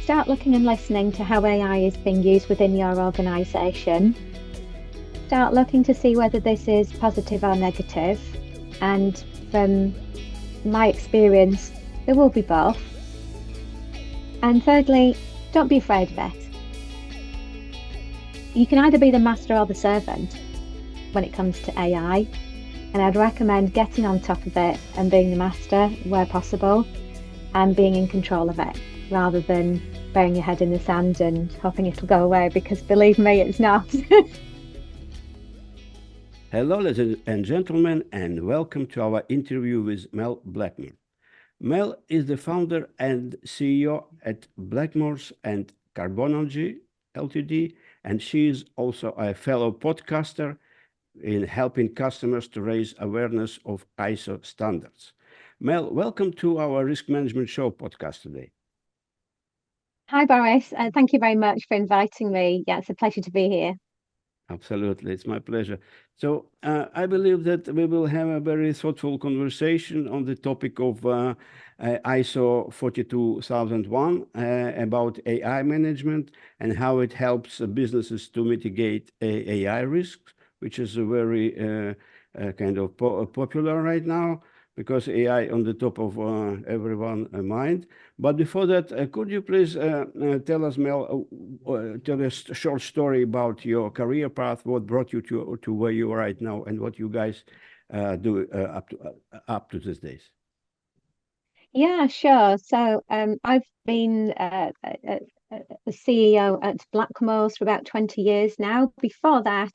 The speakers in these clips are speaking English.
start looking and listening to how AI is being used within your organisation. Start looking to see whether this is positive or negative. And from my experience, there will be both. And thirdly, don't be afraid of it. You can either be the master or the servant when it comes to AI. And I'd recommend getting on top of it and being the master where possible and being in control of it rather than burying your head in the sand and hoping it'll go away, because believe me, it's not. Hello, ladies and gentlemen, and welcome to our interview with Mel Blackmore. Mel is the founder and CEO at Blackmores and Carbonology Ltd, and she is also a fellow podcaster in helping customers to raise awareness of ISO standards. Mel, welcome to our Risk Management Show podcast today. Hi, Boris. Thank you very much for inviting me. Yeah, it's a pleasure to be here. Absolutely, it's my pleasure. So I believe that we will have a very thoughtful conversation on the topic of ISO 42001 about AI management and how it helps businesses to mitigate AI risks, which is a very kind of popular right now because AI on the top of everyone's mind. But before that, could you please tell us, Mel, tell us a short story about your career path, what brought you to where you are right now, and what you guys do up to these days? Yeah, sure. So I've been the CEO at Blackmores for about 20 years now. Before that,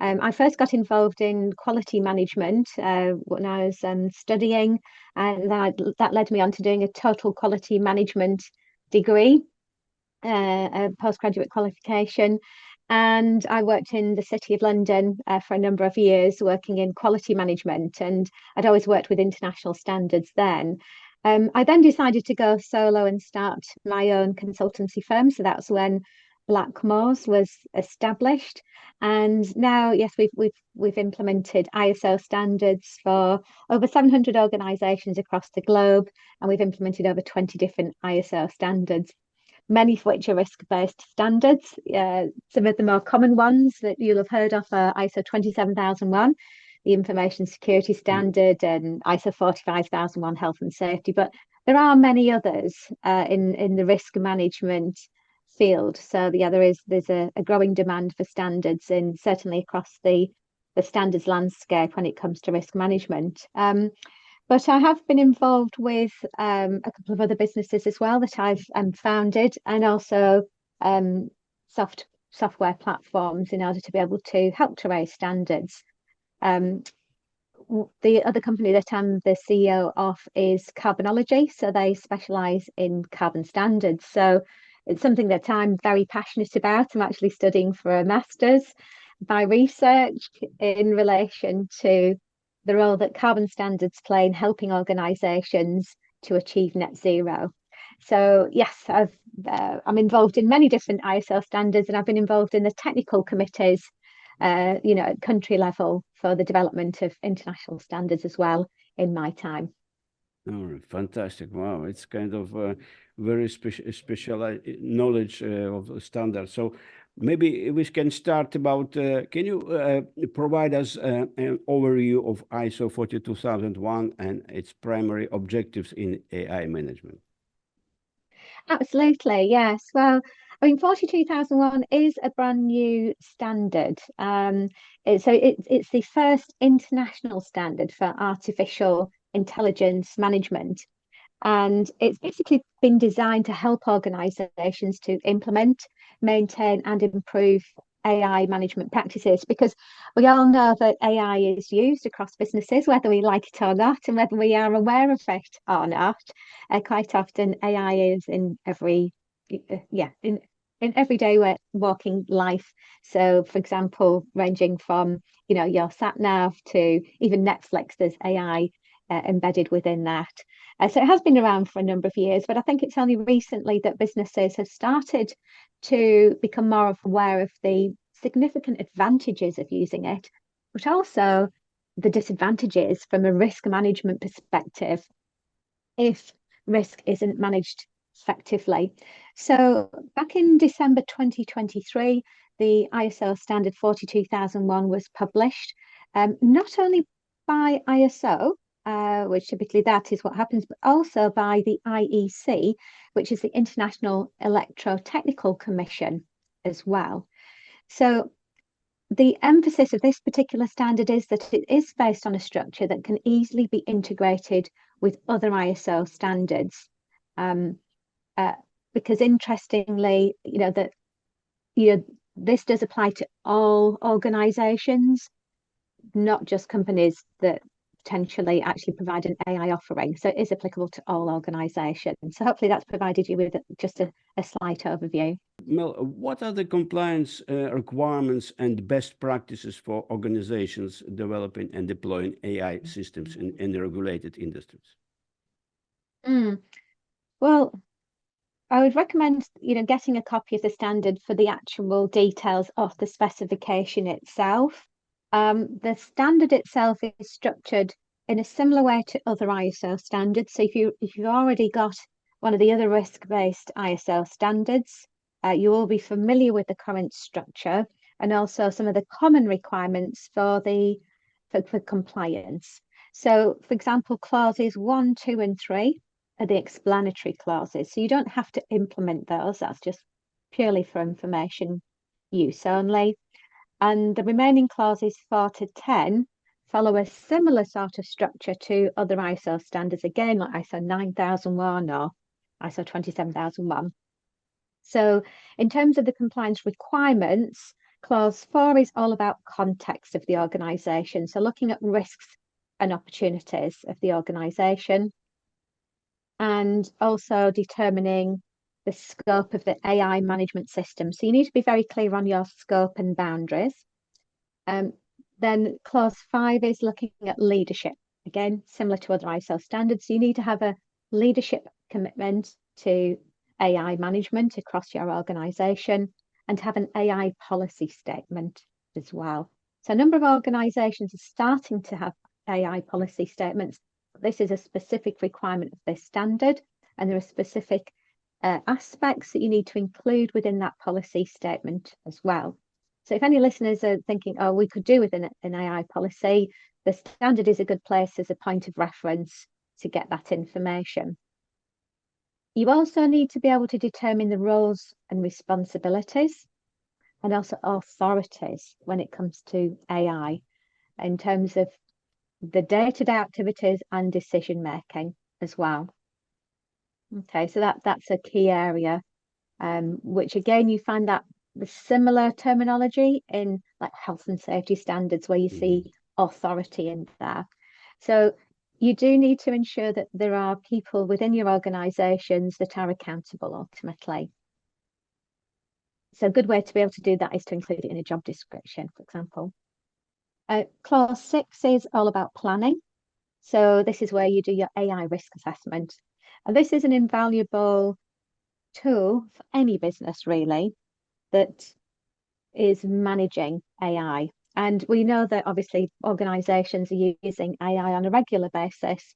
I first got involved in quality management when I was studying, and that led me on to doing a total quality management degree, a postgraduate qualification. And I worked in the City of London for a number of years, working in quality management, and I'd always worked with international standards then. I then decided to go solo and start my own consultancy firm. So that's when Blackmores was established. And now, yes, we've implemented ISO standards for over 700 organizations across the globe, and we've implemented over 20 different ISO standards, many of which are risk-based standards. Some of the more common ones that you'll have heard of are ISO 27001, the Information Security Standard, and ISO 45001, Health and Safety. But there are many others in the risk management field. So yeah, there's a growing demand for standards, and certainly across the standards landscape when it comes to risk management. But I have been involved with a couple of other businesses as well that I've founded, and also software platforms in order to be able to help to raise standards. The other company that I'm the CEO of is Carbonology, so they specialize in carbon standards. So it's something that I'm very passionate about. I'm actually studying for a master's by research in relation to the role that carbon standards play in helping organizations to achieve net zero. So yes, I'm involved in many different ISO standards, and I've been involved in the technical committees, at country level for the development of international standards as well in my time. Oh, fantastic. Wow. It's kind of very special knowledge of the standards. So maybe we can start about, can you provide us an overview of ISO 42001 and its primary objectives in AI management? Absolutely, yes. Well, I mean, 42001 is a brand new standard. It's the first international standard for artificial intelligence management. And it's basically been designed to help organizations to implement, maintain, and improve AI management practices, because we all know that AI is used across businesses, whether we like it or not, and whether we are aware of it or not. Quite often, AI is in in everyday walking life. So, for example, ranging from your sat nav to even Netflix, there's AI embedded within that. So it has been around for a number of years, but I think it's only recently that businesses have started to become more aware of the significant advantages of using it, but also the disadvantages from a risk management perspective if risk isn't managed effectively. So back in December 2023, the ISO standard 42001 was published, not only by ISO, which typically that is what happens, but also by the IEC, which is the International Electrotechnical Commission as well. So the emphasis of this particular standard is that it is based on a structure that can easily be integrated with other ISO standards. Because interestingly, this does apply to all organizations, not just companies that potentially actually provide an AI offering. So it is applicable to all organizations. So hopefully that's provided you with just a slight overview. Mel, what are the compliance requirements and best practices for organizations developing and deploying AI systems in the regulated industries? Well, I would recommend, getting a copy of the standard for the actual details of the specification itself. The standard itself is structured in a similar way to other ISO standards. So if you've already got one of the other risk-based ISO standards, you will be familiar with the current structure and also some of the common requirements for compliance. So, for example, clauses 1, 2, and 3 are the explanatory clauses. So you don't have to implement those. That's just purely for information use only. And the remaining clauses 4 to 10 follow a similar sort of structure to other ISO standards, again, like ISO 9001 or ISO 27001. So in terms of the compliance requirements, clause 4 is all about context of the organization. So looking at risks and opportunities of the organization, and also determining the scope of the AI management system. So you need to be very clear on your scope and boundaries. Then clause 5 is looking at leadership. Again, similar to other ISO standards, so you need to have a leadership commitment to AI management across your organization and have an AI policy statement as well. So a number of organizations are starting to have AI policy statements. This is a specific requirement of this standard, and there are specific aspects that you need to include within that policy statement as well. So if any listeners are thinking, oh, we could do with an AI policy, the standard is a good place as a point of reference to get that information. You also need to be able to determine the roles and responsibilities and also authorities when it comes to AI in terms of the day-to-day activities and decision making as well. Okay, so that's a key area, which again, you find that the similar terminology in like health and safety standards where you see authority in there. So you do need to ensure that there are people within your organizations that are accountable ultimately. So a good way to be able to do that is to include it in a job description, for example. Clause 6 is all about planning. So this is where you do your AI risk assessment. And this is an invaluable tool for any business, really, that is managing AI. And we know that obviously organizations are using AI on a regular basis,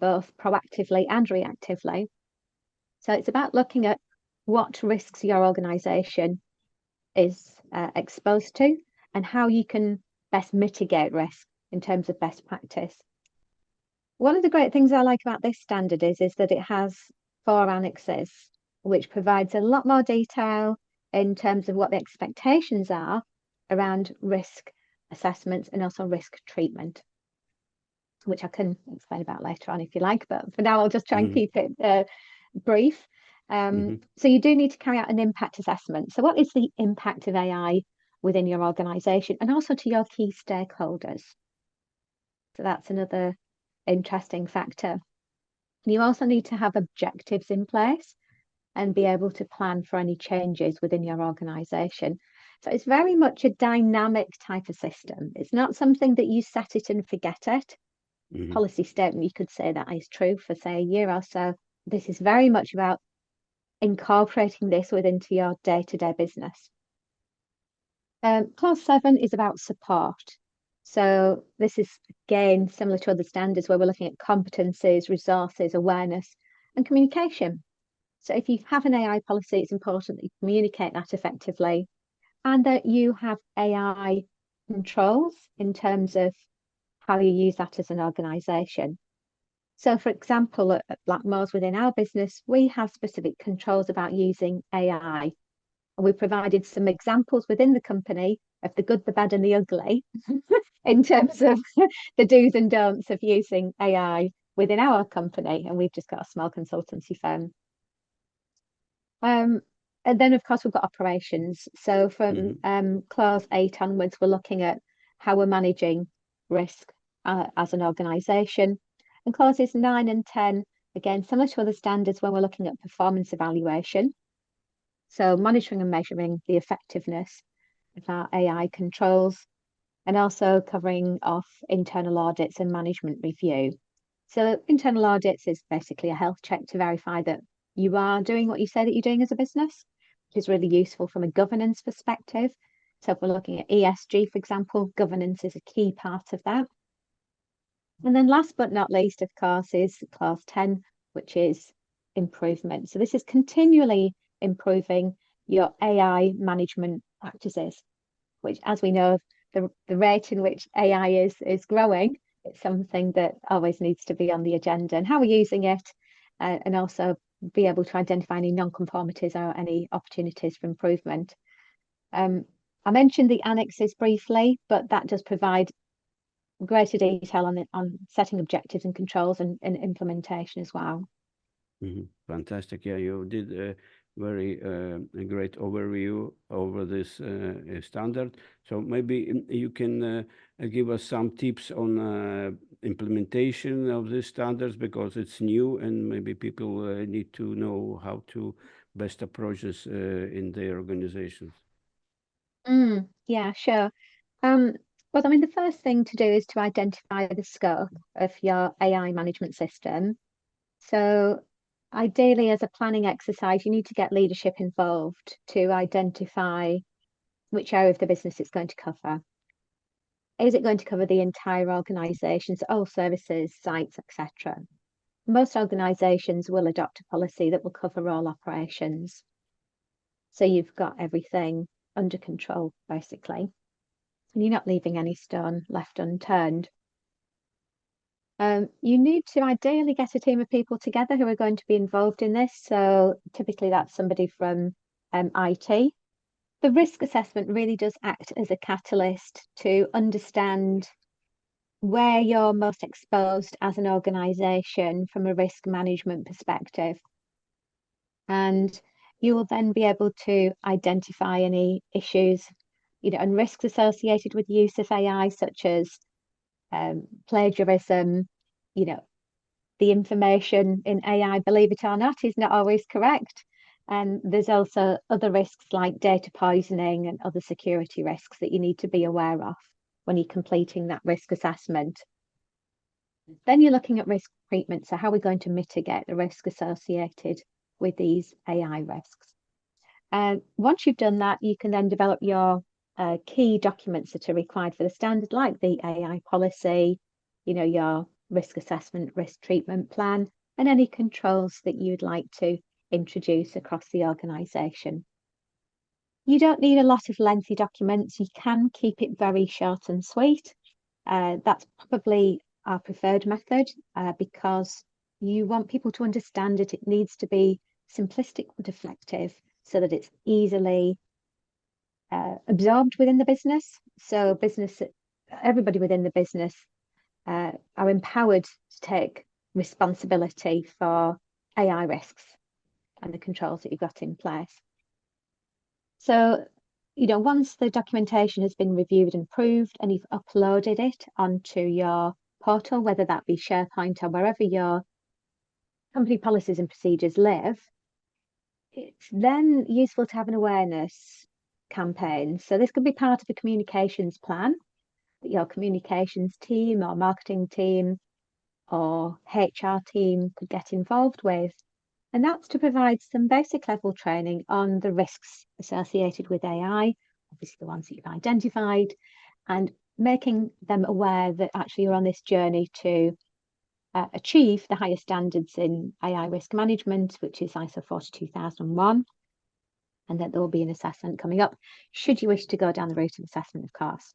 both proactively and reactively. So it's about looking at what risks your organization is exposed to and how you can best mitigate risk in terms of best practice. One of the great things I like about this standard is that it has 4 annexes, which provides a lot more detail in terms of what the expectations are around risk assessments and also risk treatment, which I can explain about later on if you like, but for now I'll just try and keep it brief. So you do need to carry out an impact assessment. So what is the impact of AI within your organization and also to your key stakeholders? So that's another interesting factor. You also need to have objectives in place and be able to plan for any changes within your organization. So it's very much a dynamic type of system. It's not something that you set it and forget it. Policy statement, you could say that is true for, say, a year or so. This is very much about incorporating this into your day-to-day business. Clause 7 is about support. So this is, again, similar to other standards where we're looking at competencies, resources, awareness, and communication. So if you have an AI policy, it's important that you communicate that effectively and that you have AI controls in terms of how you use that as an organization. So, for example, at Blackmores within our business, we have specific controls about using AI. And we provided some examples within the company of the good, the bad, and the ugly in terms of the do's and don'ts of using AI within our company. And we've just got a small consultancy firm. And then, of course, we've got operations. So from clause 8 onwards, we're looking at how we're managing risk as an organisation. And clauses 9 and 10, again, similar to other standards when we're looking at performance evaluation. So monitoring and measuring the effectiveness of our AI controls and also covering off internal audits and management review. So internal audits is basically a health check to verify that you are doing what you say that you're doing as a business, which is really useful from a governance perspective. So if we're looking at ESG, for example, governance is a key part of that. And then last but not least, of course, is clause 10, which is improvement. So this is continually improving your AI management practices, which, as we know, the rate in which AI is growing, it's something that always needs to be on the agenda, and how we're using it, and also be able to identify any non-conformities or any opportunities for improvement. I mentioned the annexes briefly, but that does provide greater detail on setting objectives and controls and implementation as well. Fantastic. Yeah, you did a very great overview over this standard. So maybe you can give us some tips on implementation of these standards, because it's new and maybe people need to know how to best approach this in their organizations. Yeah, sure. Well, I mean, the first thing to do is to identify the scope of your AI management system. So ideally, as a planning exercise, you need to get leadership involved to identify which area of the business it's going to cover. Is it going to cover the entire organisation, so all services, sites, etc.? Most organisations will adopt a policy that will cover all operations. So you've got everything under control, basically. And you're not leaving any stone left unturned. You need to ideally get a team of people together who are going to be involved in this. So typically that's somebody from IT. The risk assessment really does act as a catalyst to understand where you're most exposed as an organisation from a risk management perspective. And you will then be able to identify any issues, and risks associated with the use of AI, such as plagiarism. The information in AI, believe it or not, is not always correct. And there's also other risks like data poisoning and other security risks that you need to be aware of when you're completing that risk assessment. Then you're looking at risk treatment. So how are we going to mitigate the risk associated with these AI risks? Once you've done that, you can then develop your key documents that are required for the standard, like the AI policy, your risk assessment, risk treatment plan, and any controls that you'd like to introduce across the organisation. You don't need a lot of lengthy documents. You can keep it very short and sweet. That's probably our preferred method because you want people to understand it. It needs to be simplistic but effective so that it's easily absorbed within the business. So everybody within the business are empowered to take responsibility for AI risks and the controls that you've got in place. So, once the documentation has been reviewed and approved and you've uploaded it onto your portal, whether that be SharePoint or wherever your company policies and procedures live, it's then useful to have an awareness campaign. So this could be part of a communications plan that your communications team or marketing team or HR team could get involved with. And that's to provide some basic level training on the risks associated with AI, obviously the ones that you've identified, and making them aware that actually you're on this journey to achieve the highest standards in AI risk management, which is ISO 42001, and that there will be an assessment coming up, should you wish to go down the route of assessment, of course.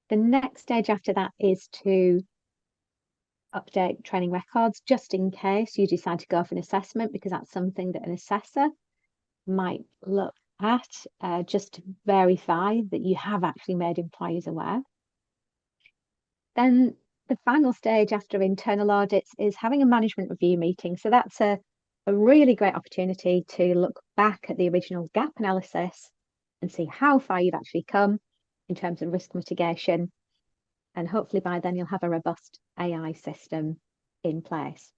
The next stage after that is to update training records, just in case you decide to go for an assessment, because that's something that an assessor might look at, just to verify that you have actually made employees aware. Then the final stage after internal audits is having a management review meeting. So that's a really great opportunity to look back at the original gap analysis and see how far you've actually come in terms of risk mitigation. And hopefully by then you'll have a robust AI system in place.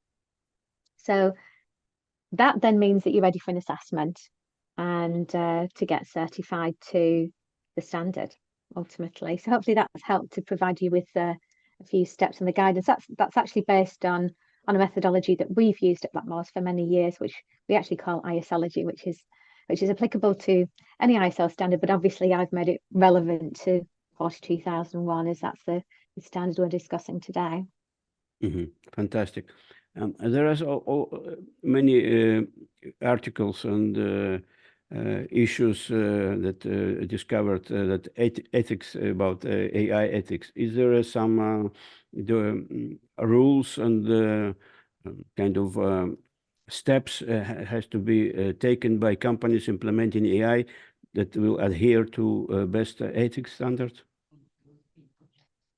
So that then means that you're ready for an assessment and to get certified to the standard ultimately. So hopefully that's helped to provide you with a few steps and the guidance. That's actually based on a methodology that we've used at Blackmores for many years, which we actually call ISOlogy, which is applicable to any ISO standard, but obviously I've made it relevant to 42001, as that's the standard we're discussing today. Fantastic. There are many articles and issues that discovered that ethics about AI ethics. Is there some rules and kind of steps has to be taken by companies implementing AI that will adhere to best ethics standards?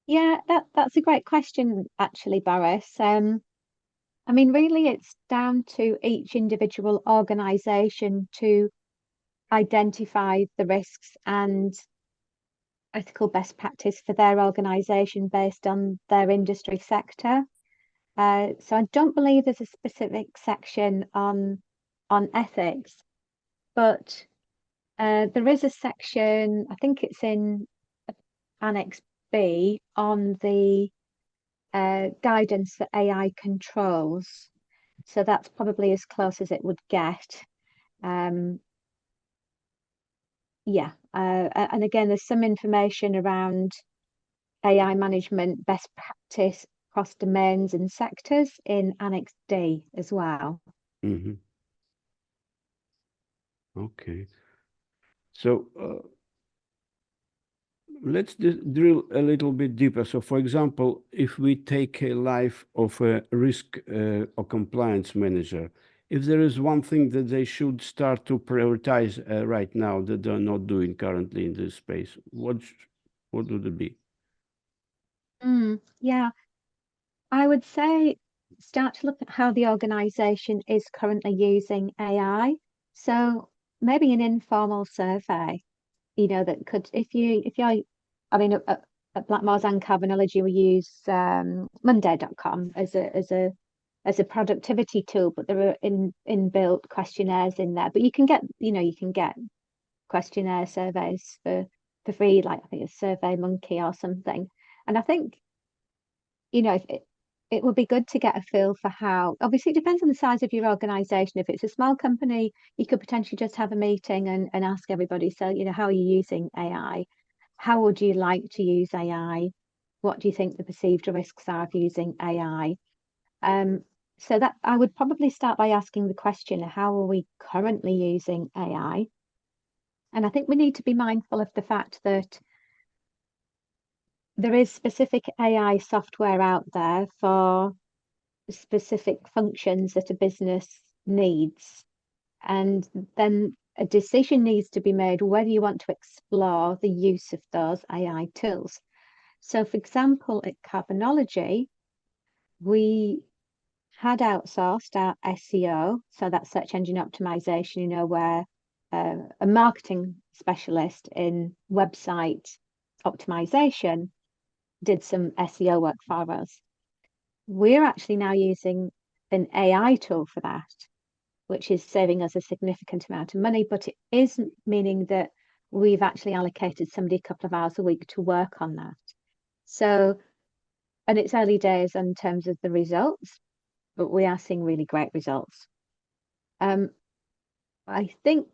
Yeah, that's a great question, actually, Boris. I mean, really, it's down to each individual organization to identify the risks and ethical best practice for their organization based on their industry sector. So I don't believe there's a specific section on ethics, but there is a section, I think it's in Annex B, on the guidance for AI controls. So that's probably as close as it would get. Yeah, and again, there's some information around AI management best practice across domains and sectors in Annex D as well. Okay. So let's drill a little bit deeper. So, for example, if we take a life of a risk or compliance manager, if there is one thing that they should start to prioritize right now that they're not doing currently in this space, what would it be? Yeah, I would say start to look at how the organization is currently using AI. So maybe an informal survey, that could, if you, I mean, at Blackmores and Carbonology, we use Monday.com as a productivity tool, but there are inbuilt questionnaires in there. But you can get questionnaire surveys for free, like I think it's Survey Monkey or something. And I think, it would be good to get a feel for how, obviously it depends on the size of your organization. If it's a small company, you could potentially just have a meeting and ask everybody, so, how are you using AI? How would you like to use AI? What do you think the perceived risks are of using AI? So that I would probably start by asking the question, how are we currently using AI? And I think we need to be mindful of the fact that there is specific AI software out there for specific functions that a business needs. And then a decision needs to be made whether you want to explore the use of those AI tools. So, for example, at Carbonology, we had outsourced our SEO, so that's search engine optimization, where a marketing specialist in website optimization did some SEO work for us. We're actually now using an AI tool for that, which is saving us a significant amount of money, but it isn't meaning that we've actually allocated somebody a couple of hours a week to work on that. So, and it's early days in terms of the results, but we are seeing really great results. I think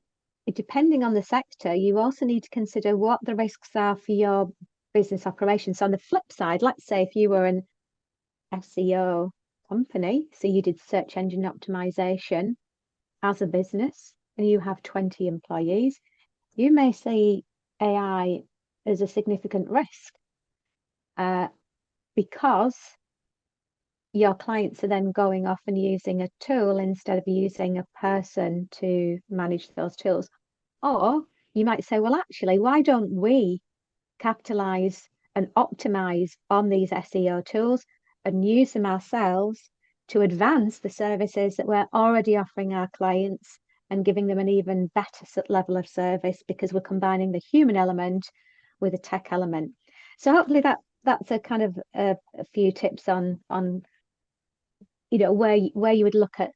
depending on the sector, you also need to consider what the risks are for your business operations. So on the flip side, let's say if you were an SEO company, so you did search engine optimization as a business and you have 20 employees, you may see AI as a significant risk because your clients are then going off and using a tool instead of using a person to manage those tools. Or you might say, well, actually, why don't we capitalize and optimize on these SEO tools and use them ourselves to advance the services that we're already offering our clients and giving them an even better level of service because we're combining the human element with a tech element. So hopefully that's a kind of a few tips on where you would look at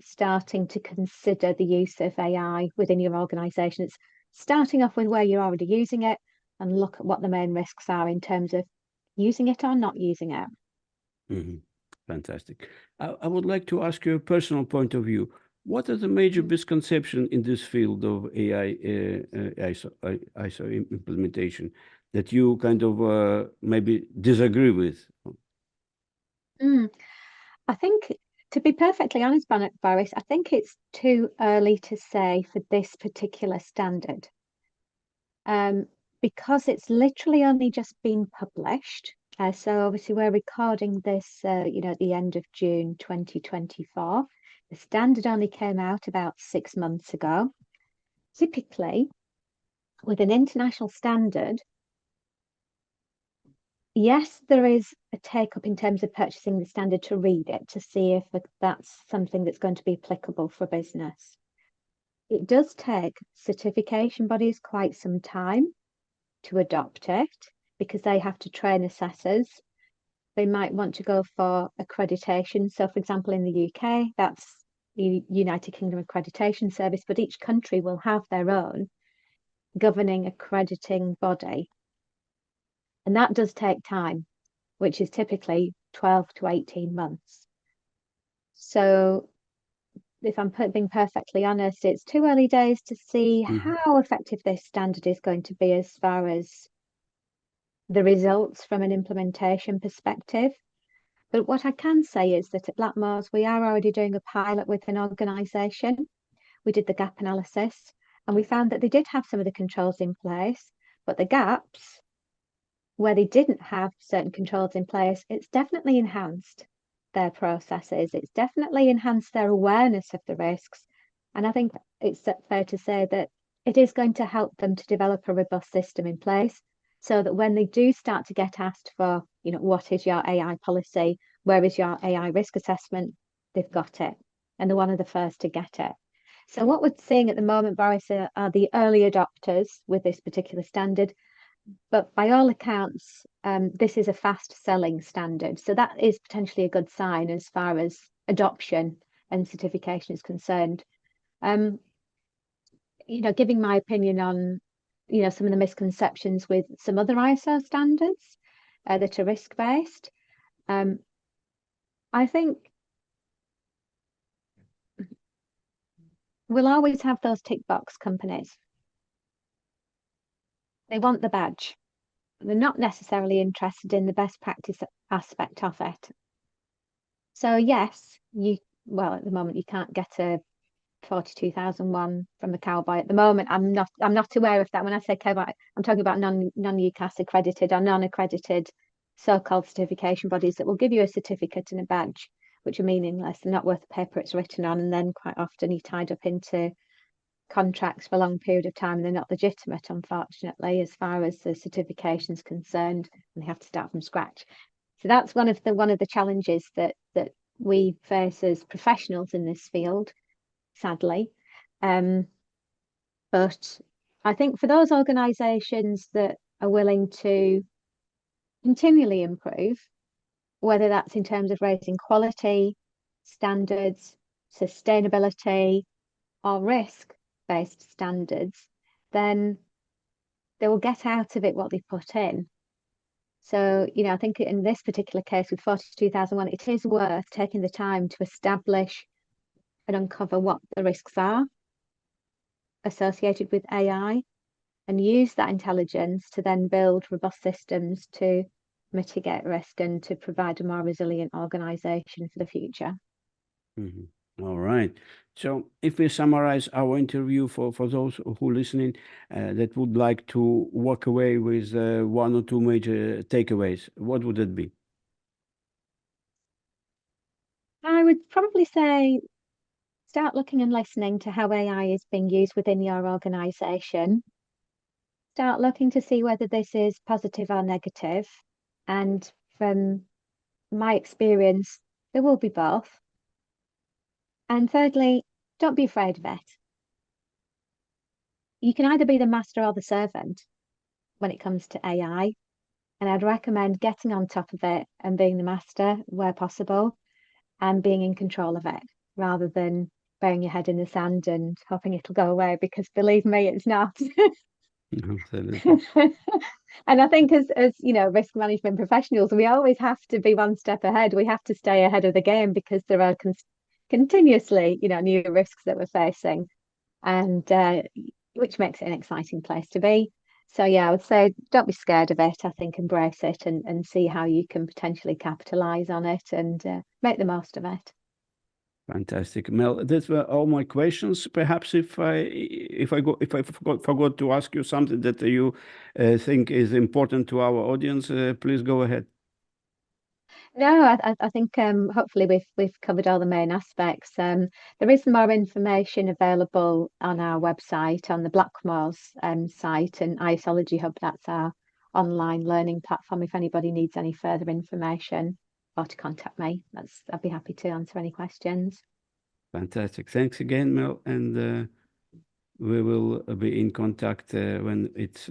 starting to consider the use of AI within your organization. It's starting off with where you're already using it and look at what the main risks are in terms of using it or not using it. Mm-hmm. Fantastic. I would like to ask you a personal point of view. What are the major misconceptions in this field of AI, ISO implementation that you kind of maybe disagree with? I think, to be perfectly honest, Boris, I think it's too early to say for this particular standard. Because it's literally only just been published. So obviously we're recording this, at the end of June 2024. The standard only came out about 6 months ago. Typically, with an international standard, yes, there is a take up in terms of purchasing the standard to read it, to see if that's something that's going to be applicable for business. It does take certification bodies quite some time to adopt it because they have to train assessors. They might want to go for accreditation. So, for example, in the UK, that's the United Kingdom Accreditation Service, but each country will have their own governing accrediting body. And that does take time, which is typically 12 to 18 months. So, if I'm being perfectly honest, it's too early days to see how effective this standard is going to be as far as the results from an implementation perspective. But what I can say is that at Blackmores, we are already doing a pilot with an organisation. We did the gap analysis and we found that they did have some of the controls in place, but the gaps where they didn't have certain controls in place, it's definitely enhanced their processes. It's definitely enhanced their awareness of the risks. And I think it's fair to say that it is going to help them to develop a robust system in place so that when they do start to get asked for, what is your AI policy? Where is your AI risk assessment? They've got it. And they're one of the first to get it. So what we're seeing at the moment, Boris, are the early adopters with this particular standard. But by all accounts, this is a fast-selling standard. So that is potentially a good sign as far as adoption and certification is concerned. Giving my opinion on, some of the misconceptions with some other ISO standards that are risk-based. I think we'll always have those tick box companies. They want the badge. They're not necessarily interested in the best practice aspect of it. So yes, at the moment you can't get a 42,001 from a cowboy at the moment. I'm not aware of that. When I say cowboy, I'm talking about non-UCAS accredited or non-accredited so-called certification bodies that will give you a certificate and a badge, which are meaningless. They're not worth the paper it's written on, and then quite often you're tied up into contracts for a long period of time and they're not legitimate, unfortunately, as far as the certification is concerned, and they have to start from scratch. So that's one of the challenges that we face as professionals in this field, sadly. But I think for those organisations that are willing to continually improve, whether that's in terms of raising quality, standards, sustainability, or risk-based standards, then they will get out of it what they put in. So, I think in this particular case with 42,001, it is worth taking the time to establish and uncover what the risks are associated with AI and use that intelligence to then build robust systems to mitigate risk and to provide a more resilient organization for the future. Mhm. All right. So if we summarize our interview for those who listening that would like to walk away with one or two major takeaways, what would it be? I would probably say start looking and listening to how AI is being used within your organization. Start looking to see whether this is positive or negative. And from my experience, there will be both. And thirdly, don't be afraid of it. You can either be the master or the servant when it comes to AI. And I'd recommend getting on top of it and being the master where possible and being in control of it rather than burying your head in the sand and hoping it'll go away, because believe me, it's not. Absolutely. And I think as you know, risk management professionals, we always have to be one step ahead. We have to stay ahead of the game because there are continuously, new risks that we're facing, and which makes it an exciting place to be. So yeah, I would say don't be scared of it. I think embrace it and see how you can potentially capitalize on it and make the most of it. Fantastic, Mel. These were all my questions. Perhaps if I forgot to ask you something that you think is important to our audience, please go ahead. No, I think hopefully we've covered all the main aspects. There is more information available on our website, on the Blackmores site and ISology Hub. That's our online learning platform. If anybody needs any further information or to contact me, I'd be happy to answer any questions. Fantastic. Thanks again, Mel, and we will be in contact when it's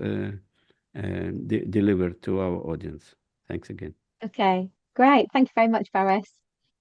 delivered to our audience. Thanks again. Okay, great. Thank you very much, Boris.